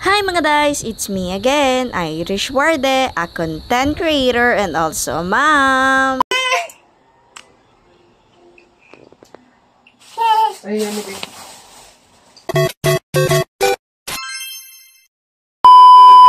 Hi mga guys, it's me again, Irish Warde, a content creator and also a mom.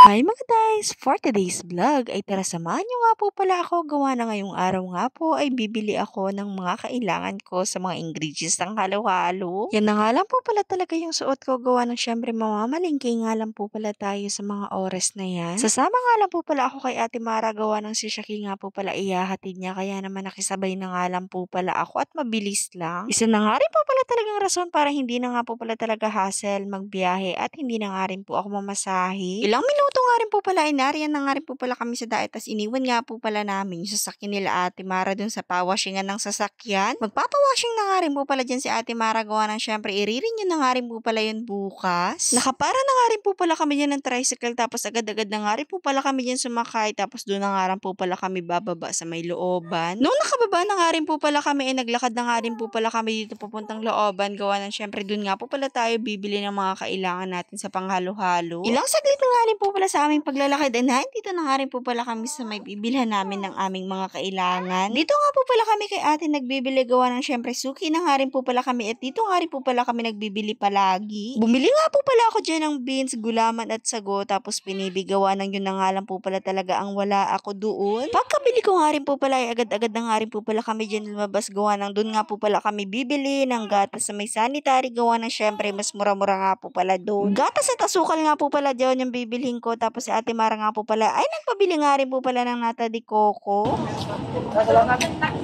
Hi mga guys! For today's vlog ay tara samahan nyo nga po pala ako. Gawa na ngayong araw nga po ay bibili ako ng mga kailangan ko sa mga ingredients ng halo-halo. Yan na nga lang po pala talaga yung suot ko. Gawa ng syempre mamamalingkay nga lang po pala tayo sa mga oras na yan. Sasama nga lang po pala ako kay Ate Mara. Gawa ng si Shaki nga po pala iyahatid niya. Kaya naman nakisabay na nga lang po pala ako at mabilis lang. Isa na nga rin po pala talagang rason para hindi na nga po pala talaga hassle magbiyahe at hindi na nga rin po ako mamasahe. Ilang minuto nga rin po pala ay nariyan na nga rin po pala kami sa daet. Tas iniwan nga po pala namin yung sasakyan nila Ate Mara dun sa pawashingan ng sasakyan. Magpapawashing na nga rin po pala dyan si Ate Mara. Gawa ng syempre iririn yun na nga rin po pala yun bukas. Nakapara na nga rin po pala kami dyan ng tricycle. Tapos agad-agad na nga rin po pala kami dyan sumakay. Tapos doon na nga rin po pala kami bababa sa may looban. Nung nakababa na nga rin po pala kami ay naglakad na nga rin po pala kami dito papuntang looban. Gawa ng syempre doon nga po pala tayo bibili ng mga kailangan natin sa panghalo-halo. Ilang saglit na nga rin po pala sa aming paglalakad ay dito na nga rin po pala kami sa may bibilhan namin ng aming mga kailangan. Dito nga po pala kami kay ate nagbibili. Gawa ng syempre suki na nga rin po pala kami at dito nga rin po pala kami nagbibili palagi. Bumili nga po pala ako dyan ng beans, gulaman at sago tapos pinibigawa ng yun na nga lang po pala talaga ang wala ako doon. Pagkabili ko nga rin po pala ay agad-agad na nga rin po pala kami dyan lumabas. Gawa ng doon nga po pala kami bibili ng gatas sa may sanitary. Gawa ng syempre mas mura-mura nga po pala doon. Gatas at asukal nga po pala dyan yung bibilhin ko. Tapos si Ate Mara nga po pala ay nagpabili nga rin po pala ng nata de coco.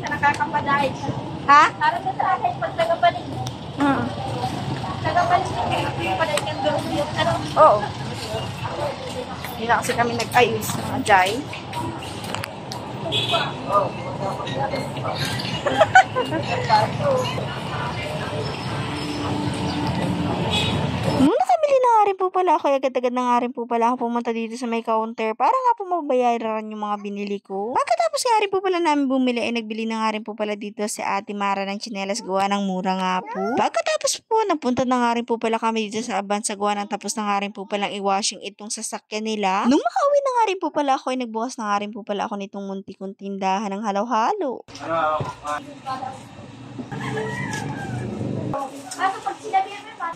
Nakakapadahit. Ha? Para sa akin, pag tagapanig. Tagapanig yung panig ng doon. Oo. Hindi na kasi kami nag-ayos ng ajay. Nung nakabili na nga rin po pala ako, agad-agad na nga rin po pala ako pumunta dito sa may counter para nga po mabayaran yung mga binili ko. Pagkatapos nga rin po pala namin bumili ay nagbili na nga rin po pala dito si Ate Mara ng tsinelas. Gawa ng mura nga po. Pagkatapos po, napunta na nga rin po pala kami dito sa Avanza. Gawa ng tapos na nga rin po palang i-washing itong sasakyan nila. Nung makauwi na nga rin po pala ako ay nagbukas na nga rin po pala ako nitong muntikong tindahan ng halo-halo. Ano pag sinabi mo pa?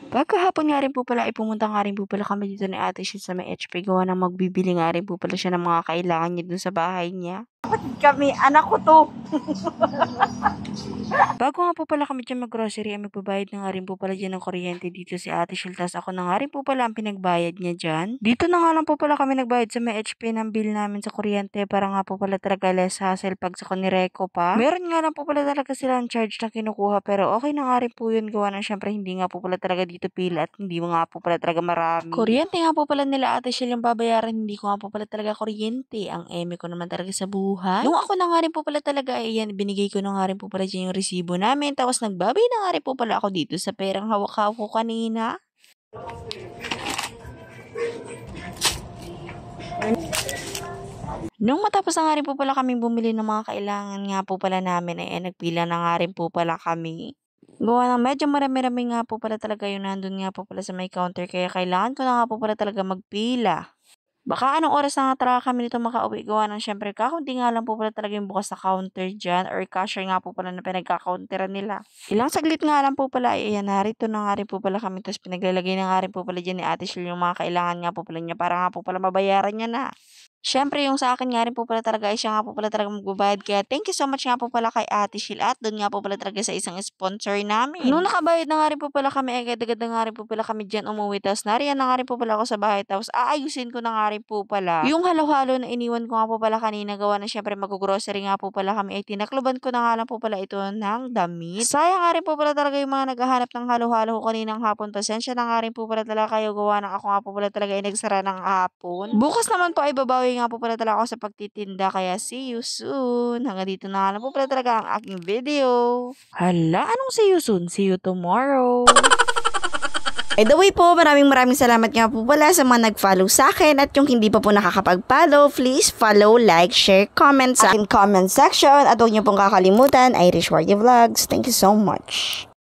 Pagkahapon nga rin po pala, pumunta nga rin po pala kami dito ni Ate Shit sa may HP. Gawa na magbibili nga rin po pala siya ng mga kailangan niya dun sa bahay niya. Kami, anak ko to. Bago nga po pala kami dyan mag-grocery, ay magbabayad na nga rin po pala dyan ng kuryente dito si Ate Shil. Tas ako na nga rin po pala ang pinagbayad niya dyan. Dito na nga lang po pala kami nagbayad sa may HP ng bill namin sa kuryente para nga po pala talaga less hassle pag sa Konireco pa. Meron nga lang po pala talaga silang charge na kinukuha pero okay na nga rin po yun. Gawa ng syempre hindi nga po pala talaga dito pila at hindi nga po pala talaga marami. Kuryente nga po pala nila Ate Shil yung babayaran, hindi ko nga po pala talaga kuryente. Ang eme ko naman talaga sa buhay. Nung ako na nga rin po pala talaga, ayan, binigay ko na nga rin po pala dyan yung resibo namin. Tapos nagbabay na nga rin po pala ako dito sa perang hawak-hawak ko kanina. Nung matapos na nga rin po pala kaming bumili ng mga kailangan nga po pala namin, ay nagpila na nga rin po pala kami. Gawa ng medyo marami-rami nga po pala talaga yung nandun nga po pala sa may counter. Kaya kailangan ko na nga po pala talaga magpila. Baka anong oras na nga talaga kami nito makauwi. Gawa ng syempre kakaunti nga lang po pala talaga yung bukas na counter dyan or cashier nga po pala na pinagka-counteran nila. Ilang saglit nga lang po pala ay ayan, narito na nga rin po pala kami tapos pinaglalagay na nga rin po pala dyan ni Ate Shil yung mga kailangan nga po pala niya para nga po pala mabayaran niya na. Syempre, yung sa akin nga rin po pala talaga ay siya nga po pala talaga magbabayad. Kaya thank you so much nga po pala kay Ate Shil at doon nga po pala talaga sa isang sponsor namin. Nung nakabayad na nga rin po pala kami, agad-agad na nga rin po pala kami dyan umuwi. Tapos nariyan na nga rin po pala ako sa bahay. Tapos aayusin ko na nga rin po pala yung halo-halo na iniwan ko nga po pala kanina. Gawa na syempre mag-grocery nga po pala kami. Ay tinakluban ko na nga lang po pala ito ng damit. Sayang nga rin po pala talaga yung mga naghahanap ng halo-halo ko kaninang hapon. Pasensya na nga rin po pala talaga kayo. Gawa na ako nga po pala talaga ay nagsara ng hapon. Bukas naman po ay babawi nga po pala talaga ako sa pagtitinda. Kaya see you soon. Hanggang dito na lang po pala talaga ang aking video. Hala, anong see you soon? See you tomorrow. By the way po, maraming salamat nga po pala sa mga nag-follow sa akin at yung hindi pa po nakakapag-follow, please follow, like, share, comment sa aking comment section at huwag niyo pong kakalimutan, Irish Warrior Vlogs. Thank you so much.